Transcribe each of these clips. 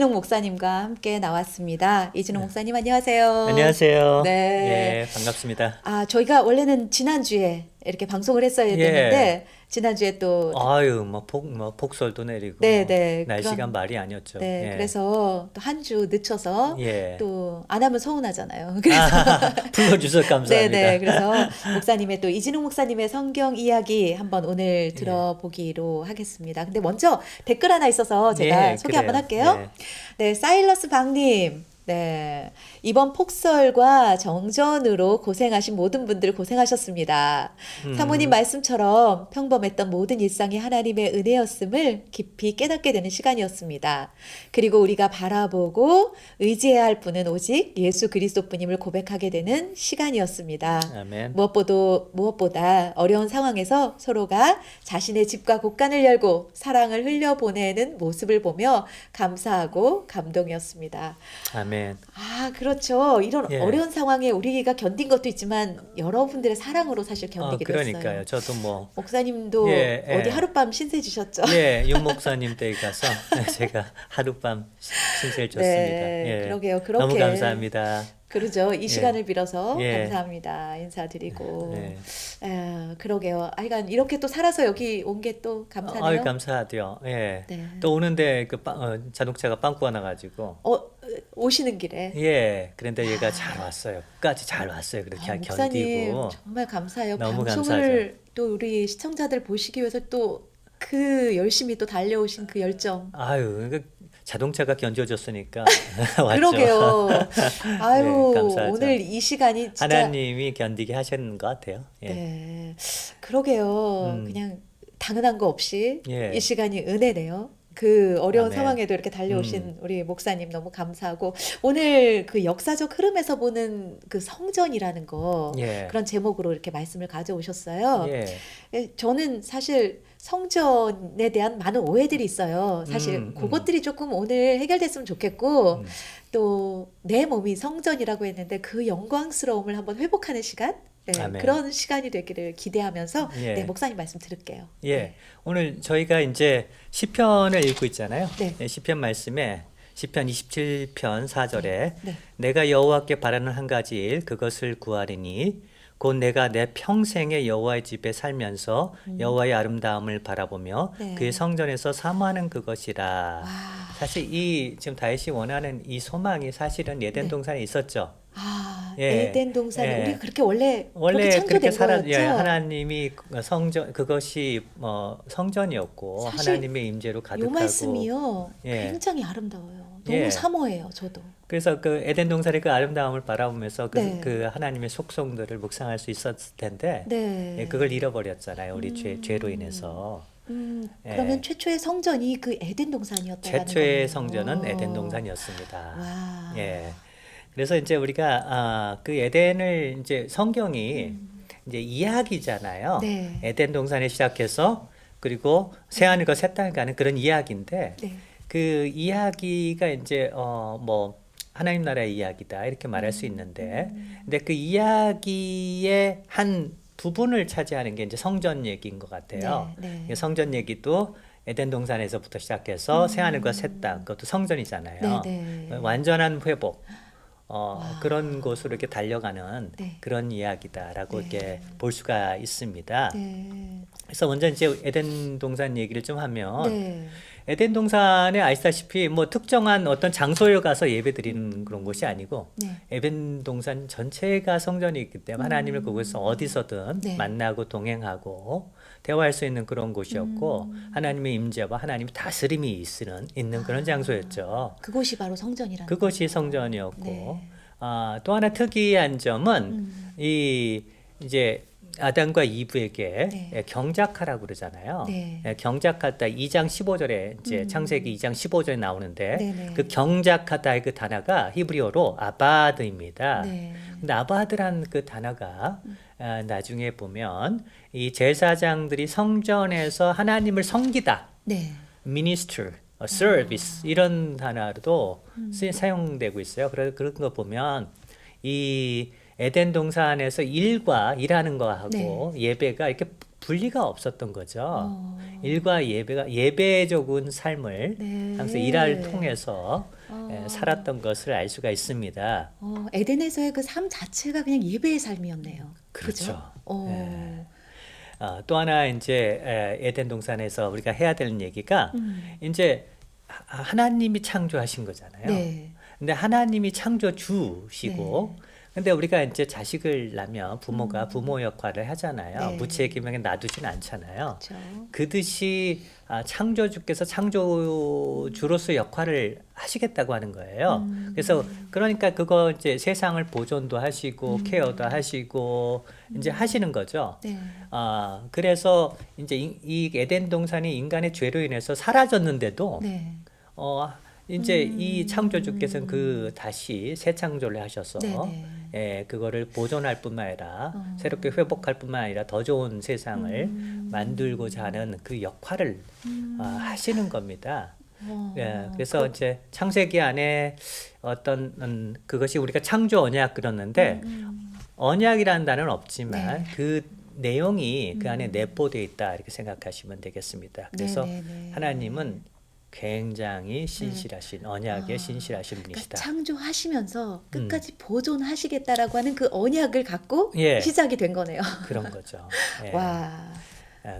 이진홍 목사님과 함께 나왔습니다. 이진홍 목사님 안녕하세요. 안녕하세요. 네. 예, 반갑습니다. 저희가 원래는 지난주에 이렇게 방송을 했어야 예. 됐는데 지난주에 또 아유, 폭설도 내리고 네, 날씨가 그런 말이 아니었죠. 네, 예. 그래서 또 한 주 늦춰서 예. 또 안 하면 서운하잖아요. 그래서 불러주셔서 감사합니다. 네네. 그래서 목사님의 또 이진웅 목사님의 성경 이야기 한번 오늘 들어보기로 하겠습니다. 근데 먼저 댓글 하나 있어서 제가 예, 소개 한번 그래요. 할게요. 네, 사일러스 박님. 네. 이번 폭설과 정전으로 고생하신 모든 분들 고생하셨습니다. 사모님 말씀처럼 평범했던 모든 일상이 하나님의 은혜였음을 깊이 깨닫게 되는 시간이었습니다. 그리고 우리가 바라보고 의지해야 할 분은 오직 예수 그리스도뿐임을 고백하게 되는 시간이었습니다. 아멘. 무엇보다 어려운 상황에서 서로가 자신의 집과 곳간을 열고 사랑을 흘려보내는 모습을 보며 감사하고 감동이었습니다. 아멘. 그렇죠. 이런 예. 어려운 상황에 우리가 견딘 것도 있지만 여러분들의 사랑으로 사실 견디게 그러니까요. 됐어요. 저도 뭐 목사님도 예, 어디 예. 하룻밤 신세 지셨죠? 예, 윤 목사님 댁에 가서 제가 하룻밤 신세를 줬습니다. 네, 예. 그러게요. 그렇게 너무 감사합니다. 그러죠. 이 시간을 빌어서 예. 감사합니다. 인사드리고. 네. 그러게요. 하여간 이렇게 또 살아서 여기 온 게 또 감사네요. 아유, 감사하죠. 예. 네. 또 오는데 자동차가 빵꾸가 나가지고 오시는 길에. 예, 그런데 얘가 잘 왔어요. 끝까지 잘 왔어요. 그렇게 목사님 견디고. 정말 감사해요. 너무 방송을 또 우리 시청자들 보시기 위해서 또 그 열심히 또 달려오신 그 열정. 아유, 자동차가 견뎌줬으니까 왔죠. 그러게요. 아유, 네, 감사하죠. 오늘 이 시간이 진짜 하나님이 견디게 하셨는 것 같아요. 예. 네, 그러게요. 그냥 당연한 거 없이 예. 이 시간이 은혜네요. 그 어려운 아멘. 상황에도 이렇게 달려오신 우리 목사님 너무 감사하고 오늘 그 역사적 흐름에서 보는 그 성전이라는 거 예. 그런 제목으로 이렇게 말씀을 가져오셨어요. 예. 저는 사실 성전에 대한 많은 오해들이 있어요. 사실 그것들이 조금 오늘 해결됐으면 좋겠고 또 내 몸이 성전이라고 했는데 그 영광스러움을 한번 회복하는 시간? 네, 아멘. 그런 시간이 되기를 기대하면서 예. 네, 목사님 말씀 들을게요. 예. 오늘 저희가 이제 시편을 읽고 있잖아요. 네. 예, 시편 말씀에 시편 27편 4절에 네. 내가 여호와께 바라는 한 가지 일 그것을 구하리니 곧 내가 내 평생에 여호와의 집에 살면서 여호와의 아름다움을 바라보며 네. 그의 성전에서 사모하는 그것이라. 와. 사실 이 지금 다윗이 원하는 이 소망이 사실은 에덴 네. 동산에 있었죠. 에덴 예. 동산에 예. 우리가 그렇게 원래 원래 그렇게 그렇게 창조된 거였죠. 예, 하나님이 성전 그것이 성전이었고 사실 하나님의 임재로 요 가득하고 말씀이요. 예. 굉장히 아름다워요. 너무 예. 사모해요, 저도. 그래서 그 에덴 동산의 그 아름다움을 바라보면서 네. 그 하나님의 속성들을 묵상할 수 있었을 텐데 네. 예, 그걸 잃어버렸잖아요. 우리 죄로 인해서. 그러면 예. 최초의 성전이 그 에덴 동산이었다라는 최초의 거네요. 성전은 에덴 동산이었습니다. 와. 예. 그래서 이제 우리가 그 에덴을 이제 성경이 이제 이야기잖아요. 네. 에덴 동산에 시작해서 그리고 새 하늘과 새 땅을 가는 그런 이야기인데 네. 그 이야기가 이제 뭐 하나님 나라의 이야기다 이렇게 말할 수 있는데 근데 그 이야기의 한 부분을 차지하는 게 이제 성전 얘기인 것 같아요. 네. 네. 성전 얘기도 에덴 동산에서부터 시작해서 새 하늘과 새 땅 그것도 성전이잖아요. 네. 완전한 회복 그런 곳으로 이렇게 달려가는 네. 그런 이야기다라고 네. 이렇게 볼 수가 있습니다. 네. 그래서 먼저 이제 에덴 동산 얘기를 좀 하면 네. 에덴 동산에 아시다시피 뭐 특정한 어떤 장소에 가서 예배 드리는 그런 곳이 아니고 네. 에덴 동산 전체가 성전이 있기 때문에 하나님을 그곳에서 어디서든 네. 만나고 동행하고 대화할 수 있는 그런 곳이었고 하나님의 임재와 하나님의 다스림이 있는 그런 장소였죠. 그곳이 바로 성전이라는 그것이 거죠. 성전이었고 네. 또 하나 특이한 점은 이제 아담과 이브에게 네. 경작하라고 그러잖아요. 네. 경작하다 2장 15절에 이제 창세기 2장 15절에 나오는데 네네. 그 경작하다의 그 단어가 히브리어로 아바드입니다. 네. 근데 아바드란 그 단어가 나중에 보면 이 제사장들이 성전에서 하나님을 섬기다, 네. minister, service 이런 단어로도 사용되고 있어요. 그래서 그런 거 보면 이 에덴 동산에서 일하는 거하고 예배가 이렇게 분리가 없었던 거죠. 어. 일과 예배적인 삶을 네. 항상 일을 통해서 어. 살았던 것을 알 수가 있습니다. 에덴에서의 그 삶 자체가 그냥 예배의 삶이었네요. 그렇죠. 그죠? 예. 또 하나 이제 에덴 동산에서 우리가 해야 되는 얘기가 이제 하나님이 창조하신 거잖아요. 네. 근데 하나님이 창조주시고 근데 우리가 이제 자식을 낳으면 부모가 부모 역할을 하잖아요. 네. 무책임하게 놔두지는 않잖아요. 그렇죠. 그듯이 창조주께서 창조주로서 역할을 하시겠다고 하는 거예요. 그래서 그러니까 그거 이제 세상을 보존도 하시고 케어도 하시고 이제 하시는 거죠. 네. 그래서 이제 이 에덴 동산이 인간의 죄로 인해서 사라졌는데도 네. 이제 이 창조주께서는 그 다시 새 창조를 하셔서 네네. 그거를 보존할 뿐만 아니라 새롭게 회복할 뿐만 아니라 더 좋은 세상을 만들고자 하는 그 역할을 하시는 겁니다. 그래서 이제 창세기 안에 어떤 그것이 우리가 창조 언약 그러는데 언약이라는 단어는 없지만 네. 그 내용이 그 안에 내포되어 있다 이렇게 생각하시면 되겠습니다. 그래서 네네네. 하나님은 굉장히 신실하신 언약에 아, 신실하신 그러니까 분이시다. 창조하시면서 끝까지 보존하시겠다라고 하는 그 언약을 갖고 예. 시작이 된 거네요. 그런 거죠. 예. 와.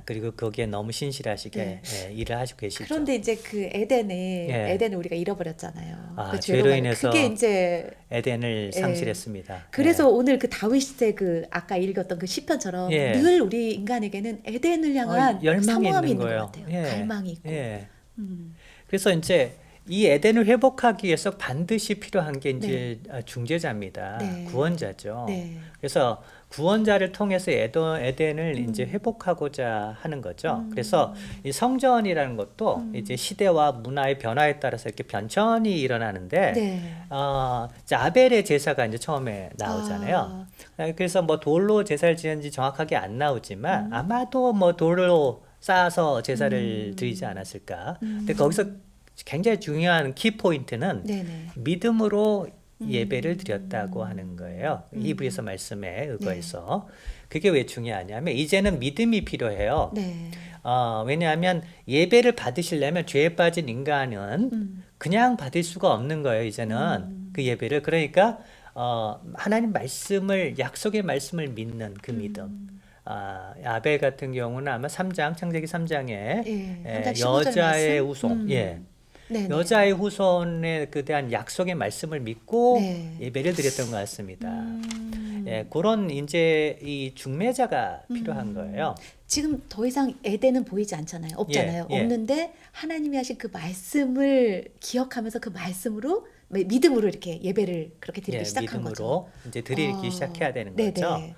그리고 거기에 너무 신실하시게 네. 일을 하시고 계시죠. 그런데 이제 그 에덴을 우리가 잃어버렸잖아요. 그 죄로 말고. 인해서 그게 이제 에덴을 예. 상실했습니다. 그래서 오늘 그 다윗의 그 아까 읽었던 그 시편처럼 예. 늘 우리 인간에게는 에덴을 향한 열망이 사모함이 있는 있는 거예요. 것 같아요. 예. 갈망이 있고. 예. 음. 그래서 이제 이 에덴을 회복하기 위해서 반드시 필요한 게 이제 중재자입니다. 네. 구원자죠. 네. 그래서 구원자를 통해서 에덴을 이제 회복하고자 하는 거죠. 그래서 이 성전이라는 것도 이제 시대와 문화의 변화에 따라서 이렇게 변천이 일어나는데, 네. 이제 아벨의 제사가 이제 처음에 나오잖아요. 그래서 뭐 돌로 제사를 지는지 정확하게 안 나오지만 아마도 뭐 돌로 쌓아서 제사를 드리지 않았을까. 근데 거기서 굉장히 중요한 키포인트는 네네. 믿음으로 예배를 드렸다고 하는 거예요. 히브리서 말씀에 의거해서. 그게 왜 중요하냐면 이제는 믿음이 필요해요. 네. 왜냐하면 예배를 받으시려면 죄에 빠진 인간은 그냥 받을 수가 없는 거예요. 이제는 그 예배를. 그러니까 하나님 말씀을 약속의 말씀을 믿는 그 믿음. 아벨 같은 경우는 아마 창세기 3장에 예. 15절 여자의 말씀? 후손, 네네. 여자의 후손에 그 대한 약속의 말씀을 믿고 네. 예배를 드렸던 것 같습니다. 그런 이제 이 중매자가 필요한 거예요. 지금 더 이상 에덴은 보이지 않잖아요. 없잖아요. 예. 없는데 하나님이 하신 그 말씀을 기억하면서 그 말씀으로 믿음으로 이렇게 예배를 그렇게 드리기 시작한 거죠. 믿음으로 이제 드리기 시작해야 되는 네네. 거죠.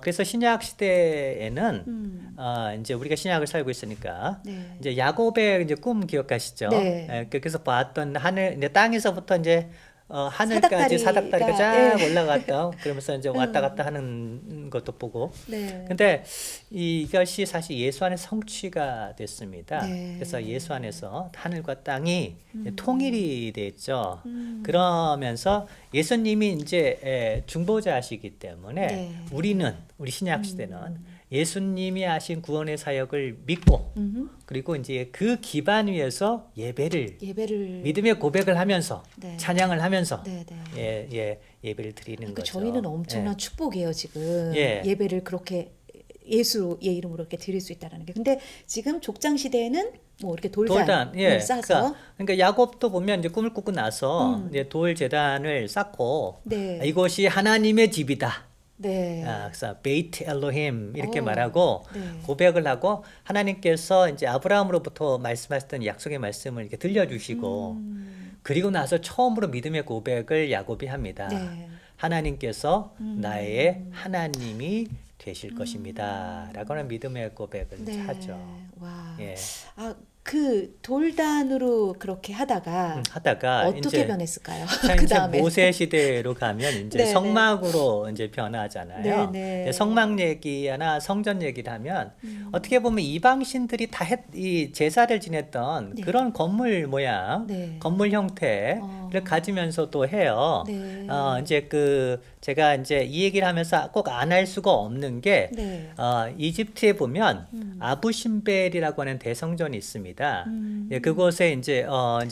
그래서 신약 시대에는 이제 우리가 신약을 살고 있으니까 네. 이제 야곱의 이제 꿈 기억하시죠? 네. 그래서 봤던 하늘, 이제 땅에서부터 이제 하늘까지 사닥다리가, 사닥다리가 쫙 예. 올라갔다. 그러면서 이제 왔다 갔다 하는 것도 보고. 네. 근데 이것이 사실 예수 안에 성취가 됐습니다. 네. 그래서 예수 안에서 하늘과 땅이 통일이 됐죠. 그러면서 예수님이 이제 중보자시기 때문에 네. 우리 신약 시대는 예수님이 하신 구원의 사역을 믿고 그리고 이제 그 기반 위에서 예배를 믿음의 고백을 하면서 네. 찬양을 하면서 네네. 예배를 드리는 거죠. 저희는 엄청난 축복이에요, 지금. 예. 예배를 그렇게 예수의 이름으로 이렇게 드릴 수 있다는 게. 근데 지금 족장 시대에는 뭐 이렇게 돌단을 싸서 그러니까 야곱도 보면 이제 꿈을 꾸고 나서 이제 돌 제단을 쌓고 네. 이곳이 하나님의 집이다. 네. 그래서 베이트 엘로힘 이렇게 말하고 네. 고백을 하고 하나님께서 이제 아브라함으로부터 말씀하셨던 약속의 말씀을 이렇게 들려주시고 그리고 나서 처음으로 믿음의 고백을 야곱이 합니다. 네. 하나님께서 나의 하나님이 되실 것입니다. 라고 하는 믿음의 고백을 네. 하죠. 와. 예. 그 돌단으로 그렇게 하다가 하다가 어떻게 이제 변했을까요? 자, 그 이제 다음에. 모세 시대로 가면 이제 네네. 성막으로 이제 변하잖아요. 네네. 성막 얘기나 성전 얘기를 하면 음. 어떻게 보면 이방신들이 다 이 제사를 지냈던 네. 그런 건물 모양, 네. 건물 형태를 어. 가지면서도 해요. 네. 이제 제가 이제 이 얘기를 하면서 꼭 안 할 수가 없는 게 네. 이집트에 보면 음. 아부신벨이라고 하는 대성전이 있습니다. 음. 예, 그곳에 이제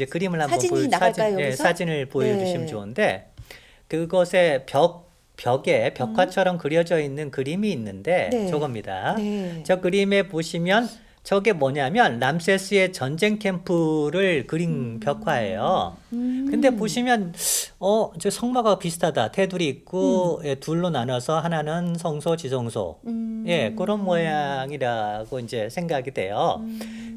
그림을 한번 사진이 나갈까요, 예, 여기서? 사진을 보여주시면 네. 좋은데 그곳에 벽에 벽화처럼 그려져 있는 그림이 있는데 네. 저겁니다. 네. 저 그림에 보시면 저게 뭐냐면 람세스의 전쟁 캠프를 그린 벽화예요. 근데 보시면 저 성막하고 비슷하다. 테두리 있고 예, 둘로 나눠서 하나는 성소, 지성소. 예, 그런 모양이라고 이제 생각이 돼요.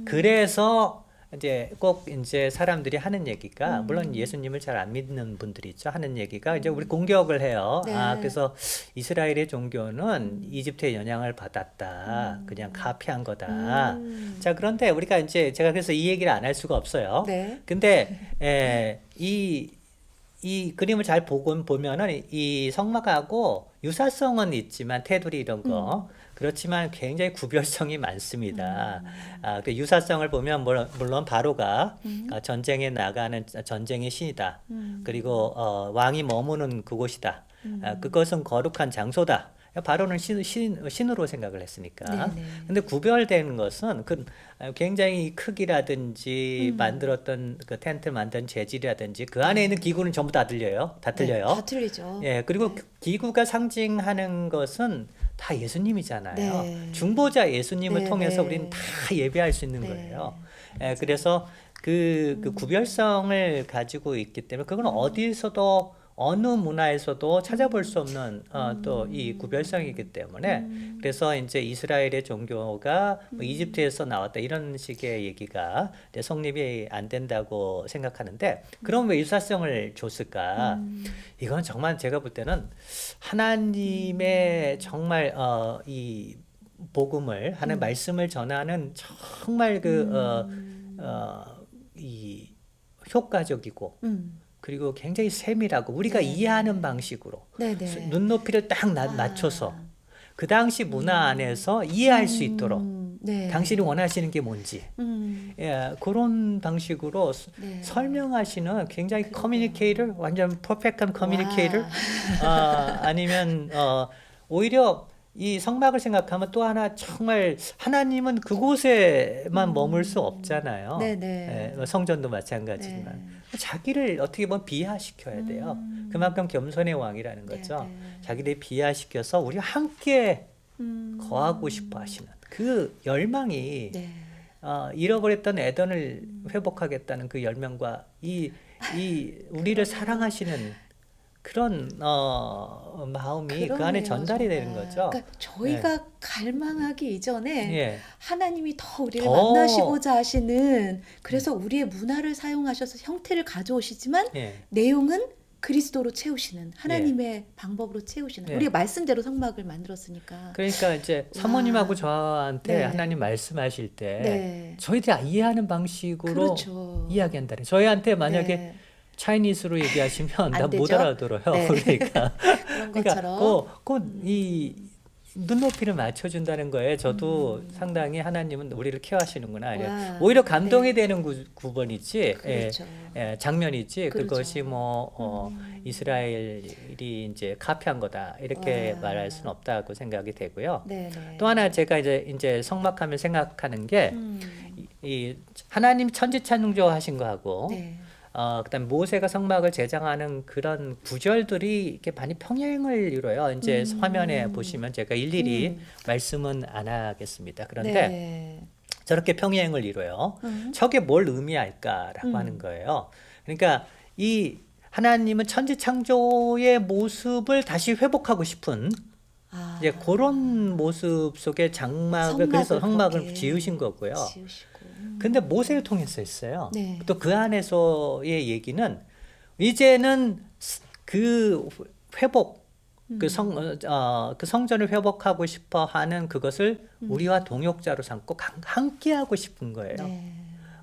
그래서 이제 꼭 이제 사람들이 하는 얘기가 물론 예수님을 잘 안 믿는 분들이 있죠. 하는 얘기가 이제 우리 공격을 해요. 네. 그래서 이스라엘의 종교는 이집트의 영향을 받았다. 그냥 카피한 거다. 자, 그런데 우리가 이제 제가 그래서 이 얘기를 안 할 수가 없어요. 네. 근데 이 그림을 잘 보면은 이 성막하고 유사성은 있지만 테두리 이런 거 그렇지만 굉장히 구별성이 많습니다. 그 유사성을 보면 물론 바로가 전쟁에 나가는 전쟁의 신이다. 그리고 왕이 머무는 그곳이다. 그것은 거룩한 장소다. 바로는 신으로 생각을 했으니까. 네네. 근데 구별되는 것은 굉장히 크기라든지 만들었던 그 텐트 만든 재질이라든지 그 안에 있는 기구는 전부 다 들려요. 다 네, 틀려요. 다 틀리죠. 예, 그리고 기구가 상징하는 것은 다 예수님이잖아요. 네. 중보자 예수님을 네, 통해서 네. 우리는 다 예배할 수 있는 네. 거예요. 예, 그래서 그 구별성을 가지고 있기 때문에 그건 어디서도 어느 문화에서도 찾아볼 수 없는 또 이 구별성이기 때문에 그래서 이제 이스라엘의 종교가 뭐 이집트에서 나왔다 이런 식의 얘기가 이제 성립이 안 된다고 생각하는데 그럼 왜 유사성을 줬을까? 이건 정말 제가 볼 때는 하나님의 정말 이 복음을 하는 말씀을 전하는 정말 이 효과적이고 그리고 굉장히 세밀하고 우리가 네. 이해하는 방식으로 네네. 눈높이를 딱 낮춰서 그 당시 문화 안에서 이해할 수 있도록 네. 당신이 원하시는 게 뭔지 예, 그런 방식으로 네. 설명하시는 굉장히 커뮤니케이터 완전 퍼펙트한 커뮤니케이터 아니면 오히려 이 성막을 생각하면 또 하나 정말 하나님은 그곳에만 머물 수 없잖아요. 네네. 예, 성전도 마찬가지지만 자기를 어떻게 보면 비하시켜야 돼요. 그만큼 겸손의 왕이라는 거죠. 네네. 자기를 비하시켜서 우리와 함께 거하고 싶어 하시는 그 열망이 네. 잃어버렸던 에덴을 회복하겠다는 그 열망과 이 우리를 사랑하시는 그런 마음이 그 안에 그러네요, 전달이 되는 정말. 거죠. 그러니까 저희가 갈망하기 이전에 예. 하나님이 더 우리를 더- 만나시고자 하시는 그래서 우리의 문화를 사용하셔서 형태를 가져오시지만 예. 내용은 그리스도로 채우시는 하나님의 방법으로 채우시는 예. 우리가 말씀대로 성막을 만들었으니까 그러니까 이제 와. 사모님하고 저한테 네. 하나님 말씀하실 때 네. 저희들이 이해하는 방식으로 그렇죠. 이야기한다. 저희한테 만약에 네. 차이니스로 얘기하시면 안 나 못 되죠? 알아들어요. 네. 그러니까 그런 것처럼 이 눈높이를 맞춰준다는 거에 저도 상당히 하나님은 우리를 케어하시는구나. 와. 오히려 감동이 네. 되는 구번이지, 그렇죠. 장면이지. 그렇죠. 그것이 뭐 이스라엘이 이제 카피한 거다 이렇게 와. 말할 수는 없다고 생각이 되고요. 네네. 또 하나 제가 이제 성막하면 생각하는 게 음. 이 하나님 천지창조하신 거하고 네. 그다음 모세가 성막을 제장하는 그런 구절들이 이렇게 많이 평행을 이뤄요. 이제 화면에 보시면 제가 일일이 말씀은 안 하겠습니다. 그런데 네. 저렇게 평행을 이뤄요. 저게 뭘 의미할까라고 하는 거예요. 그러니까 이 하나님은 천지창조의 모습을 다시 회복하고 싶은 아. 이제 그런 모습 속에 장막을 그래서 성막을 그렇게 지으신 거고요. 지으시고. 근데 모세를 통해서 했어요. 네. 또 그 안에서의 얘기는 이제는 그 회복, 그 성전을 회복하고 싶어 하는 그것을 우리와 동역자로 삼고 함께 하고 싶은 거예요. 네.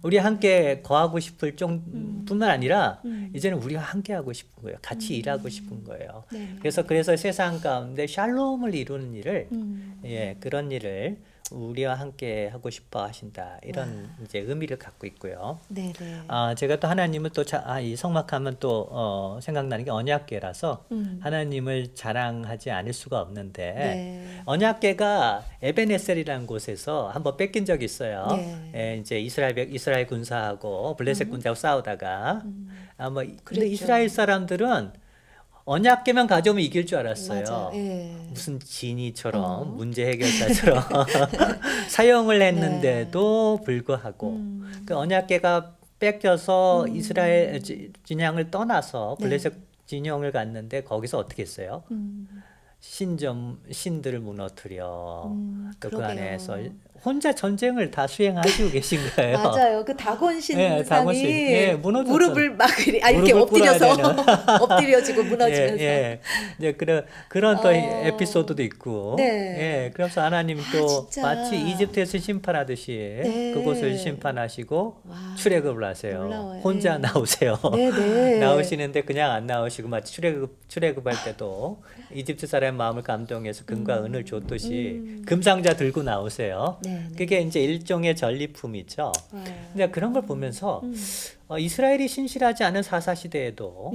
우리 함께 거하고 싶을 뿐만 아니라 음. 이제는 우리와 함께 하고 싶은 거예요. 같이 일하고 싶은 거예요. 네. 그래서 세상 가운데 샬롬을 이루는 일을 음. 그런 일을 우리와 함께 하고 싶어 하신다. 이런 이제 의미를 갖고 있고요. 네, 네. 제가 또 하나님은 이 성막하면 또 생각나는 게 언약궤라서 하나님을 자랑하지 않을 수가 없는데 네. 언약궤가 에베네셀이라는 곳에서 한번 뺏긴 적이 있어요. 네. 이제 이스라엘 군사하고 블레셋 군사하고 싸우다가 근데 그랬죠. 이스라엘 사람들은 언약궤만 가져오면 이길 줄 알았어요. 맞아요. 예. 무슨 지니처럼 문제 해결사처럼 사용을 했는데도 불구하고 그 언약궤가 뺏겨서 이스라엘 진영을 떠나서 네. 블레셋 진영을 갔는데 거기서 어떻게 했어요? 음. 신들을 무너뜨려 그 그러게요. 안에서 혼자 전쟁을 다 수행하시고 계신 거예요. 맞아요. 그 다곤 예, 다곤 신. 신상이 예, 무너졌죠. 무릎을 막 이렇게 무릎을 꿇어야 엎드려서 되는. 엎드려지고 무너지면서. 이제 그런 또 어. 에피소드도 있고. 네. 예, 그래서 하나님이 또 진짜. 마치 이집트에서 심판하듯이 네. 그곳을 심판하시고 와. 출애굽을 하세요. 놀라워요. 혼자 네. 나오세요. 네. 나오시는데 그냥 안 나오시고 마치 출애굽할 때도 이집트 사람의 마음을 감동해서 금과 은을 줬듯이 금상자 들고 나오세요. 네. 그게 이제 일종의 전리품이죠. 와. 근데 그런 걸 보면서 이스라엘이 신실하지 않은 사사시대에도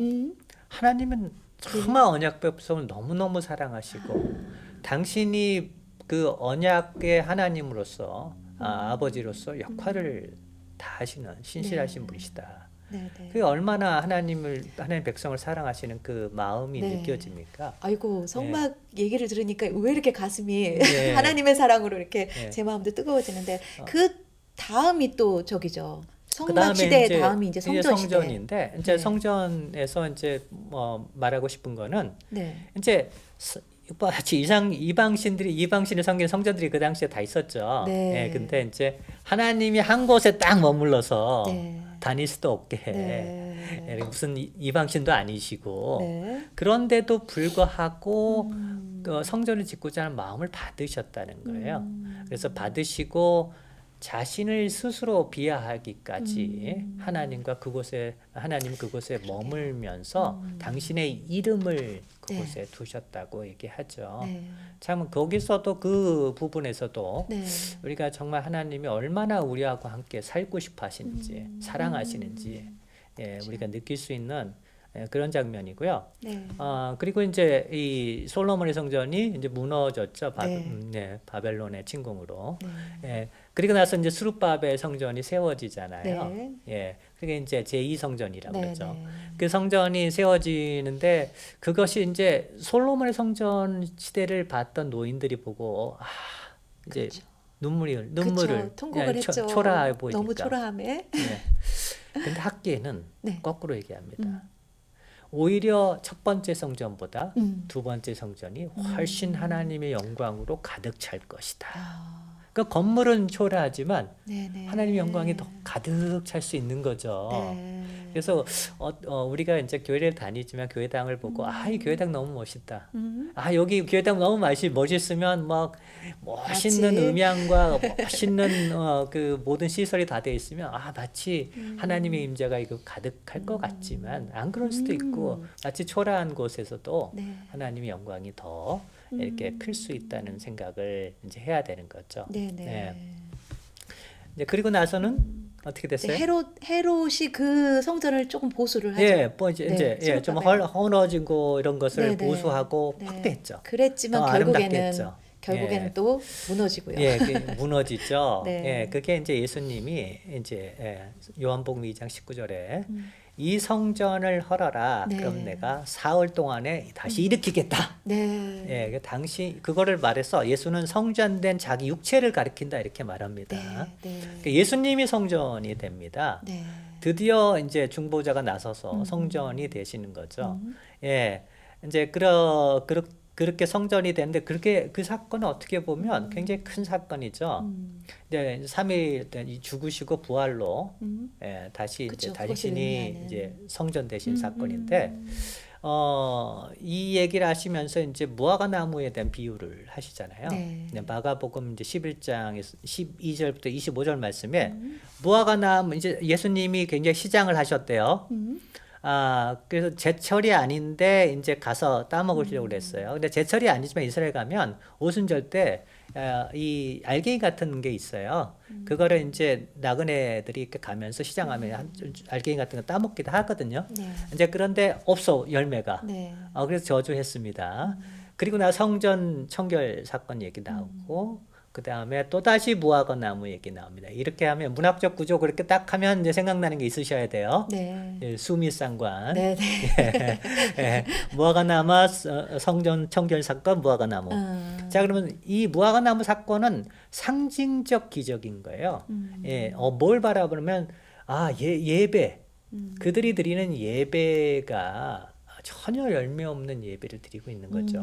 하나님은 정말 언약 백성을 너무너무 사랑하시고 당신이 그 언약의 하나님으로서 아버지로서 역할을 다 하시는 신실하신 네. 분이시다. 네, 네. 그게 얼마나 하나님 백성을 사랑하시는 그 마음이 네. 느껴집니까? 아이고 성막 얘기를 들으니까 왜 이렇게 가슴이 네. 하나님의 사랑으로 이렇게 네. 제 마음도 뜨거워지는데 그 다음이 또 저기죠. 성막 그다음에 시대의 다음이 이제 성전 시대. 성전인데 이제 네. 성전에서 이제 말하고 싶은 거는 네. 이제 마치 이방신을 섬기는 성전들이 그 당시에 다 있었죠. 네. 근데 이제 하나님이 한 곳에 딱 머물러서 네. 다닐 수도 없게 네. 무슨 이방신도 아니시고 네. 그런데도 불구하고 그 성전을 짓고자 하는 마음을 받으셨다는 거예요. 그래서 받으시고 자신을 스스로 비하하기까지 하나님 그곳에 머물면서 당신의 이름을 그곳에 두셨다고 얘기하죠. 네. 참 거기서도 그 부분에서도 네. 우리가 정말 하나님이 얼마나 우리하고 함께 살고 싶어 하시는지 사랑하시는지 우리가 느낄 수 있는 그런 장면이고요. 네. 그리고 이제 이 솔로몬의 성전이 이제 무너졌죠. 네. 바벨론의 침공으로. 네. 그리고 나서 이제 스룹바벨 성전이 세워지잖아요. 네. 그게 이제 제2성전이라고 네. 그러죠. 네. 그 성전이 세워지는데 그것이 이제 솔로몬의 성전 시대를 봤던 노인들이 보고 이제 그렇죠. 눈물을 그쵸. 통곡을 했죠. 초라해 보이니까. 너무 초라함에. 근데 학계는 네. 거꾸로 얘기합니다. 오히려 첫 번째 성전보다 음. 두 번째 성전이 훨씬 하나님의 영광으로 가득 찰 것이다. 아. 그 건물은 초라하지만 네네. 하나님의 영광이 더 가득 찰 수 있는 거죠. 네. 그래서 우리가 이제 교회를 다니지만 교회당을 보고 이 교회당 너무 멋있다. 여기 교회당 너무 멋있으면 막 멋있는 마치. 음향과 멋있는 그 모든 시설이 다 돼 있으면 마치 하나님의 임재가 이거 가득할 것 같지만 안 그럴 수도 있고 마치 초라한 곳에서도 네. 하나님의 영광이 더 이렇게 클 수 있다는 생각을 이제 해야 되는 거죠. 네네. 네. 이제 그리고 나서는 어떻게 됐어요? 헤롯이 그 성전을 조금 보수를 하죠. 뭐 이제 네, 좀 스룹바벨. 허물어지고 이런 것을 네네. 보수하고 네. 확대했죠. 그랬지만 더 결국에는 아름답게 또 무너지고요. 그게 무너지죠. 네. 그게 이제 예수님이 이제 요한복음 2장 19절에 이 성전을 헐어라. 네. 그럼 내가 사흘 동안에 다시 일으키겠다. 네. 당시 그거를 말해서 예수는 성전된 자기 육체를 가리킨다 이렇게 말합니다. 네. 그러니까 예수님이 성전이 됩니다. 네. 드디어 이제 중보자가 나서서 성전이 되시는 거죠. 이제 그렇게 성전이 되는데 그 사건은 어떻게 보면 굉장히 큰 사건이죠. 이제 3일 죽으시고 부활로 다시 그쵸, 이제 그것을 당신이 의미하는. 이제 성전 되신 사건인데 이 얘기를 하시면서 이제 무화과 나무에 대한 비유를 하시잖아요. 네. 네, 마가복음 이제 11장에서 12절부터 25절 말씀에 무화과 나무 이제 예수님이 굉장히 시장을 하셨대요. 그래서 제철이 아닌데 이제 가서 따먹으려고 그랬어요. 근데 제철이 아니지만 이스라엘 가면 오순절 때 이 알갱이 같은 게 있어요. 그거를 이제 나그네들이 이렇게 가면서 시장하면 알갱이 같은 거 따먹기도 하거든요. 네. 이제 그런데 없어 열매가. 네. 그래서 저주했습니다. 그리고 나 성전 청결 사건 얘기 나오고 그 다음에 또 다시 무화과 나무 얘기 나옵니다. 이렇게 하면 문학적 구조 그렇게 딱 하면 이제 생각나는 게 있으셔야 돼요. 네. 예, 수미상관. 네. 네. 예, 무화과 나무 성전 청결 사건 무화과 나무. 자 그러면 이 무화과 나무 사건은 상징적 기적인 거예요. 예, 뭘 바라보면 예배. 그들이 드리는 예배가 전혀 열매 없는 예배를 드리고 있는 거죠.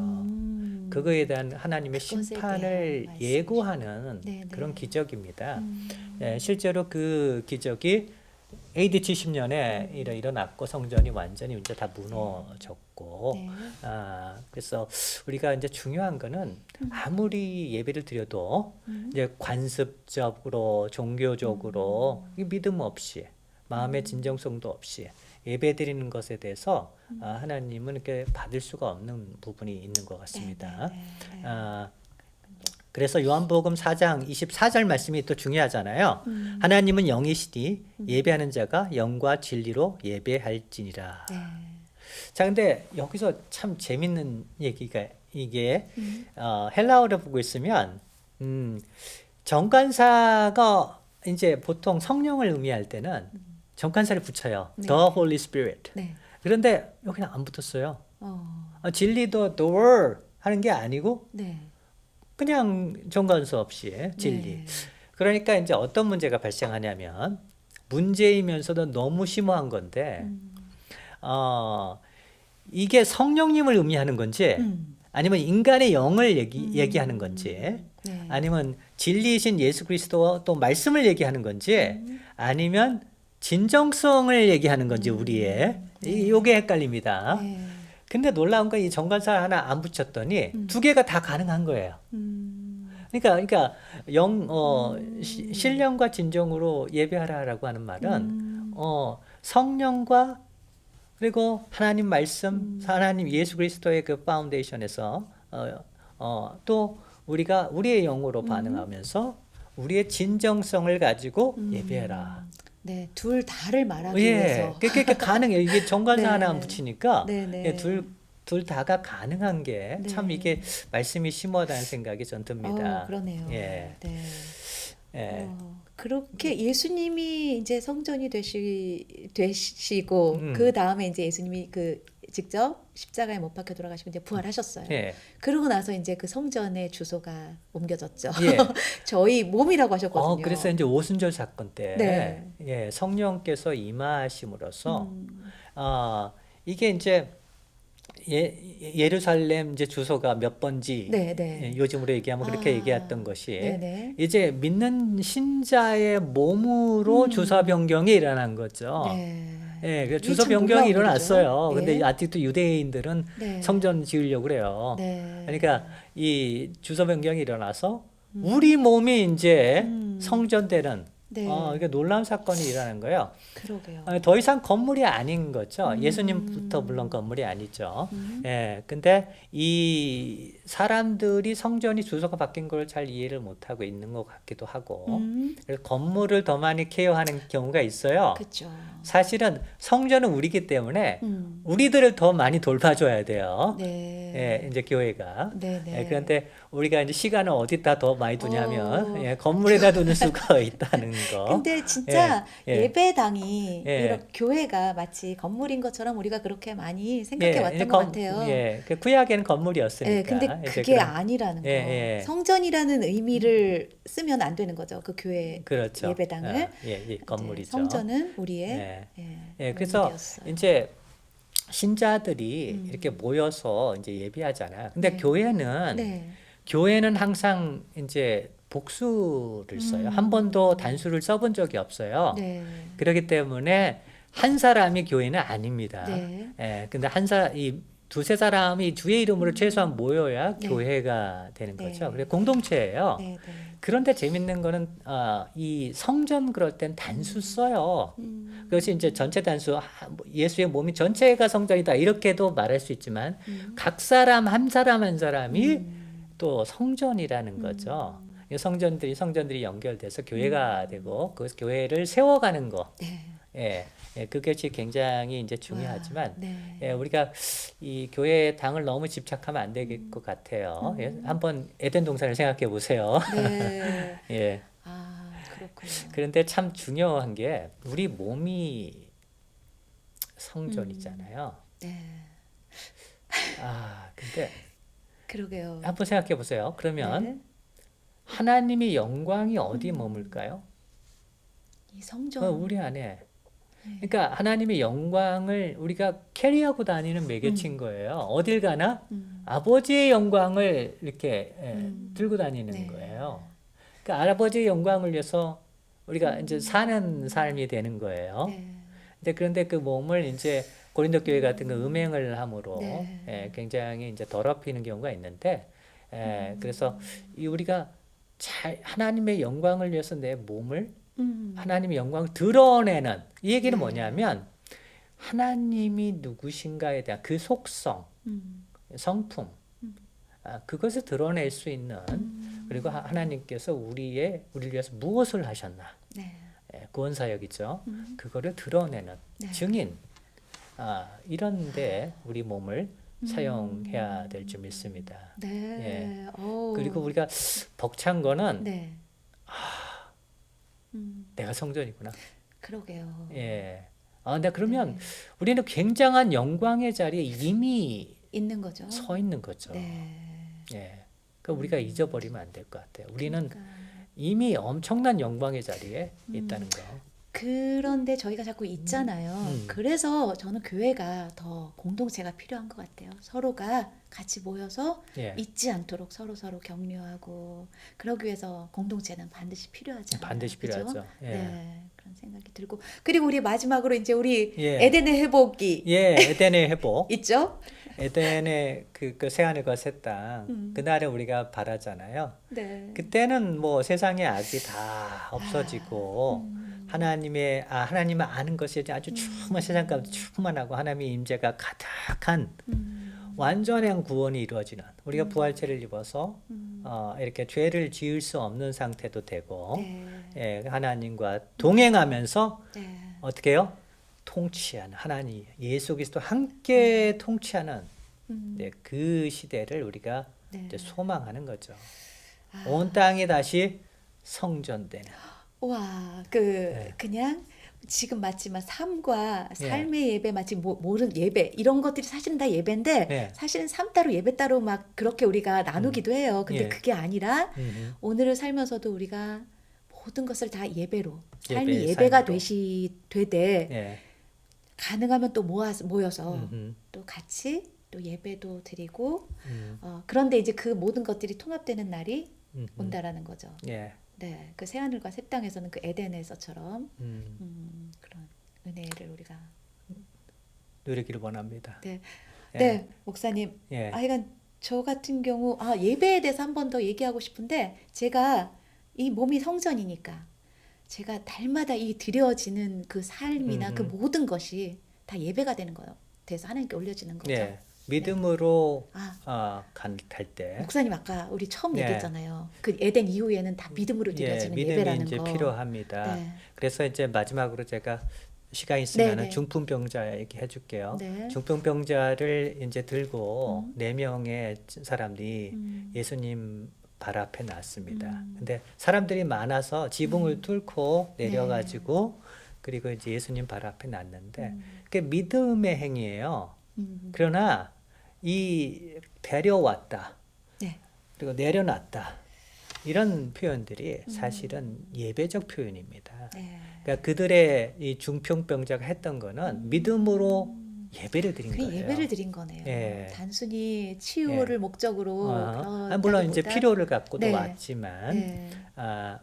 그거에 대한 하나님의 그것에 심판을 대한 말씀이죠. 예고하는 네, 그런 네. 기적입니다. 예, 실제로 그 기적이 AD 70년에 일어났고 성전이 완전히 이제 다 무너졌고 네. 그래서 우리가 이제 중요한 거는 아무리 예배를 드려도 이제 관습적으로 종교적으로 이 믿음 없이 마음의 진정성도 없이 예배 드리는 것에 대해서 하나님은 이렇게 받을 수가 없는 부분이 있는 것 같습니다. 네. 그래서 요한복음 4장 24절 말씀이 또 중요하잖아요. 하나님은 영이시니 예배하는 자가 영과 진리로 예배할지니라. 네. 자, 근데 여기서 참 재밌는 얘기가 이게 헬라어를 보고 있으면 정관사가 이제 보통 성령을 의미할 때는 정관사를 붙여요. 네. The Holy Spirit. 네. 그런데 여기는 안 붙었어요. 진리도 the word 하는 게 아니고 네. 그냥 정관사 없이 진리. 네. 그러니까 이제 어떤 문제가 발생하냐면 문제이면서도 너무 심오한 건데 이게 성령님을 의미하는 건지 아니면 인간의 영을 얘기하는 건지 네. 아니면 진리이신 예수 그리스도 또 말씀을 얘기하는 건지 아니면 진정성을 얘기하는 건지 우리의 요게 헷갈립니다. 네. 근데 놀라운 건 이 정관사 하나 안 붙였더니 두 개가 다 가능한 거예요. 그러니까 신령과 진정으로 예배하라라고 하는 말은 성령과 그리고 하나님 말씀, 하나님 예수 그리스도의 그 파운데이션에서 또 우리가 우리의 영으로 반응하면서 우리의 진정성을 가지고 예배해라. 네, 둘 다를 말하기 예, 위해서. 그게 가능해요. 이게 정관사 네. 하나 안 붙이니까 네, 네. 예, 둘 다가 가능한 게 참 네. 이게 말씀이 심오하다는 생각이 전 듭니다. 그러네요. 예. 네. 예. 그렇게 예수님이 이제 성전이 되시고 그 다음에 이제 예수님이 그 직접 십자가에 못 박혀 돌아가시고 이제 부활하셨어요. 예. 그러고 나서 이제 그 성전의 주소가 옮겨졌죠. 예. 저희 몸이라고 하셨거든요. 그래서 이제 오순절 사건 때 네. 예, 성령께서 임하심으로써 이게 이제 예루살렘 이제 주소가 몇 번지 네, 네. 예, 요즘으로 얘기하면 그렇게 얘기했던 것이 네, 네. 이제 믿는 신자의 몸으로 주소 변경이 일어난 거죠. 네. 예, 그 이게 주소 참 변경이 놀라운 일어났어요. 일이죠. 근데 네. 아직도 유대인들은 네. 성전 지으려고 그래요. 네. 그러니까 이 주소 변경이 일어나서 우리 몸이 이제 성전되는 네. 이게 놀라운 사건이 일어난 거예요. 그러게요. 더 이상 건물이 아닌 거죠. 예수님부터 물론 건물이 아니죠. 예, 근데 이 사람들이 성전이 주소가 바뀐 걸 잘 이해를 못하고 있는 것 같기도 하고, 그래서 건물을 더 많이 케어하는 경우가 있어요. 그렇죠. 사실은 성전은 우리기 때문에 음. 우리들을 더 많이 돌봐줘야 돼요. 네. 예, 이제 교회가. 네, 네. 예, 그런데 우리가 이제 시간을 어디다 더 많이 두냐면 건물에다 두는 수가 있다는 거. 근데 진짜 예. 예배당이 예. 이런 교회가 마치 건물인 것처럼 우리가 그렇게 많이 생각해 이제 왔던 것 같아요. 그 구약에는 건물이었으니까. 예, 근데 이제 그게 그런- 아니라는 거. 예, 예. 성전이라는 의미를 쓰면 안 되는 거죠. 그 교회 그렇죠. 예배당을. 건물이죠. 이제 성전은 우리의 예. 예, 예, 그래서 몸이었어요. 이제 신자들이 이렇게 모여서 이제 예배하잖아요. 근데 네. 교회는 항상 이제 복수를 써요. 한 번도 단수를 써본 적이 없어요. 네. 그렇기 때문에 한 사람이 교회는 아닙니다. 네. 예, 근데 이 두세 사람이 주의 이름으로 최소한 모여야 네. 교회가 되는 네. 거죠. 그래 공동체예요. 네, 네. 그런데 재밌는 거는 이 성전 그럴 땐 단수 써요. 그것이 이제 전체 단수 뭐 예수의 몸이 전체가 성전이다 이렇게도 말할 수 있지만 각 사람 한 사람 한 사람이 또 성전이라는 거죠. 이 성전들이 연결돼서 교회가 되고 그 교회를 세워가는 거. 네. 예, 그것이 굉장히 이제 중요하지만 와, 네. 예, 우리가 이 교회의 당을 너무 집착하면 안 될 것 같아요. 예, 한번 에덴 동산을 생각해 보세요. 네. 예. 아, 그렇군요. 그런데 참 중요한 게 우리 몸이 성전이잖아요. 네. 근데 그러게요. 한번 생각해 보세요. 그러면 네. 하나님의 영광이 어디 머물까요? 이 성전. 우리 안에. 그러니까 하나님의 영광을 우리가 캐리하고 다니는 매개체인 거예요. 어딜 가나 아버지의 영광을 이렇게 들고 다니는 네. 거예요. 그러니까 아버지의 영광을 위해서 우리가 이제 사는 삶이 되는 거예요. 네. 그런데 그 몸을 이제 고린도 교회 같은 거 음행을 함으로 네. 굉장히 이제 더럽히는 경우가 있는데 그래서 우리가 하나님의 영광을 위해서 내 몸을 하나님의 영광을 드러내는 이 얘기는 네. 뭐냐면 하나님이 누구신가에 대한 그 속성, 성품 그것을 드러낼 수 있는 그리고 하나님께서 우리를 위해서 무엇을 하셨나 네. 구원사역이죠. 그거를 드러내는 네. 증인 이런데 우리 몸을 사용해야 될 줄 믿습니다. 네. 그리고 우리가 벅찬 거는 네. 내가 성전이구나. 그러게요. 예. 근데 그러면 네. 우리는 굉장한 영광의 자리에 이미 있는 거죠. 서 있는 거죠. 네. 예. 그러니까 우리가 잊어버리면 안 될 것 같아요. 우리는 그러니까. 이미 엄청난 영광의 자리에 있다는 거. 그런데 저희가 자꾸 있잖아요. 음. 그래서 저는 교회가 더 공동체가 필요한 것 같아요. 서로가 같이 모여서 예. 잊지 않도록 서로 그러기 위해서 공동체는 반드시 필요하잖아요. 반드시 그죠? 필요하죠. 예. 네, 그런 생각이 들고 그리고 우리 마지막으로 이제 우리 예. 에덴의 회복이 예, 에덴의 회복. 있죠? 에덴의 그 새하늘과 새 땅. 그날을 우리가 바라잖아요. 네. 그때는 뭐 세상의 악이 다 없어지고 하나님을 아는 것이 아주 충만 세상 가운데 충만하고 하나님의 임재가 가득한 완전한 구원이 이루어지는 우리가 부활체를 입어서 이렇게 죄를 지을 수 없는 상태도 되고 네. 예, 하나님과 동행하면서 네. 어떻게 해요? 통치하는 하나님 예수 그리스도 함께 통치하는 그 시대를 우리가 네. 이제 소망하는 거죠. 온 땅이 다시 성전되는. 와, 네. 그냥 지금 맞지만 삶과 예. 삶의 예배 마치 모르는 예배 이런 것들이 사실은 다 예배인데 예. 사실은 삶 따로 예배 따로 막 그렇게 우리가 나누기도 해요. 근데 예. 그게 아니라 음흠. 오늘을 살면서도 우리가 모든 것을 다 예배로 삶이 예배의 예배가 삶으로. 되되 예. 가능하면 또 모여서 음흠. 또 같이 또 예배도 드리고 음. 그런데 이제 그 모든 것들이 통합되는 날이 음흠. 온다라는 거죠. 예. 네, 그 새하늘과 새 땅에서는 그 에덴에서처럼 음. 그런 은혜를 우리가 누리기를 원합니다. 네, 예. 네 목사님. 예. 하여간 저 같은 경우 예배에 대해서 한 번 더 얘기하고 싶은데 제가 이 몸이 성전이니까 제가 날마다 이 드려지는 그 삶이나 그 모든 것이 다 예배가 되는 거예요. 돼서 하나님께 올려지는 거죠. 예. 믿음으로 아, 갈 때 목사님 아까 우리 처음 네. 얘기했잖아요. 그 에덴 이후에는 다 믿음으로 드려지는 믿음이 예배라는 이제 거. 필요합니다. 네. 그래서 이제 마지막으로 제가 시간 있으면 네, 네. 중풍병자 얘기해 줄게요. 네. 중풍병자를 이제 들고 네 명의 사람들이 음. 예수님 발 앞에 놨습니다. 근데 사람들이 많아서 지붕을 뚫고 내려가지고 그리고 이제 예수님 발 앞에 놨는데 그게 믿음의 행위예요. 그러나 이 데려왔다. 네. 그리고 내려놨다. 이런 표현들이 사실은 예배적 표현입니다. 네. 그러니까 그들의 이 중풍병자가 했던 거는 믿음으로 예배를 드린 그게 거예요. 예배를 드린 거네요. 예. 단순히 치유를 목적으로 물론 이제 그렇다기보다 필요를 갖고도 네. 왔지만 네.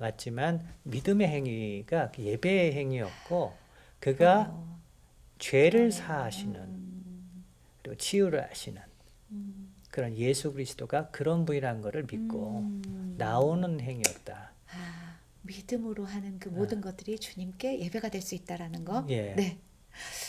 왔지만 믿음의 행위가 예배의 행위였고 그가 죄를 사하시는 그리고 치유를 하시는 그런 예수 그리스도가 그런 분이라는 것을 믿고 나오는 행위였다. 아, 믿음으로 하는 그 모든 것들이 주님께 예배가 될 수 있다라는 거. 예. 네.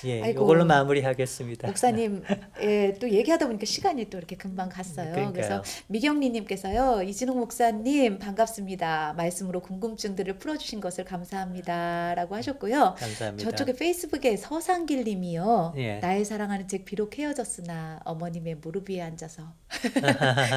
예, 아이고. 이걸로 마무리하겠습니다. 목사님, 예, 또 얘기하다 보니까 시간이 또 이렇게 금방 갔어요. 그러니까요. 그래서 미경리님께서요, 이진욱 목사님 반갑습니다. 말씀으로 궁금증들을 풀어주신 것을 감사합니다라고 하셨고요. 감사합니다. 저쪽에 페이스북에 서상길님이요, 예. 나의 사랑하는 책 비록 헤어졌으나 어머님의 무릎 위에 앉아서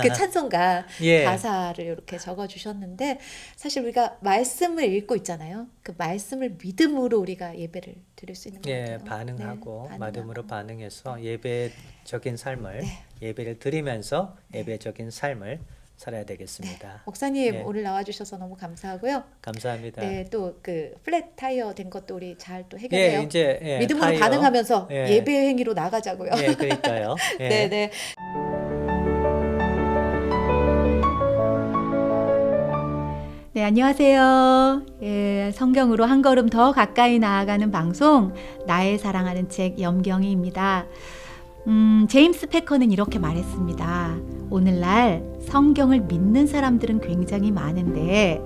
그 찬송가 예. 가사를 이렇게 적어주셨는데 사실 우리가 말씀을 읽고 있잖아요. 그 말씀을 믿음으로 우리가 예배를 드릴 수 있는 것 예, 같아요. 반응하고 네, 믿음으로 반응하고. 반응해서 예배적인 삶을 네. 예배를 드리면서 예배적인 삶을 살아야 되겠습니다. 목사님 네. 오늘 나와주셔서 너무 감사하고요. 감사합니다. 네, 또 그 플랫 타이어 된 것도 우리 잘 또 예, 해결해요. 이제 예, 믿음으로 타이어. 반응하면서 예. 예배 행위로 나가자고요. 예, 그러니까요. 예. 네, 네. 네, 안녕하세요. 예, 성경으로 한 걸음 더 가까이 나아가는 방송 나의 사랑하는 책 염경이입니다. 제임스 패커는 이렇게 말했습니다. 오늘날 성경을 믿는 사람들은 굉장히 많은데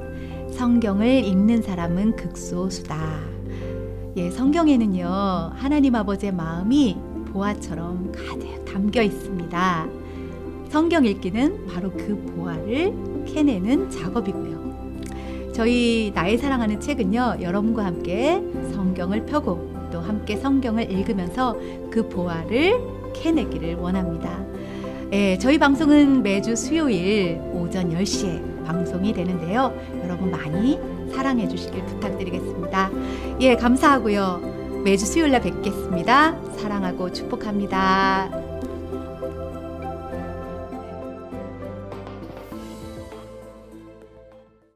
성경을 읽는 사람은 극소수다. 예, 성경에는요, 하나님 아버지의 마음이 보화처럼 가득 담겨 있습니다. 성경 읽기는 바로 그 보화를 캐내는 작업이고요. 저희 나의 사랑하는 책은요, 여러분과 함께 성경을 펴고 또 함께 성경을 읽으면서 그 보화를 캐내기를 원합니다. 예, 저희 방송은 매주 수요일 오전 10시에 방송이 되는데요. 여러분 많이 사랑해 주시길 부탁드리겠습니다. 예, 감사하고요. 매주 수요일 날 뵙겠습니다. 사랑하고 축복합니다.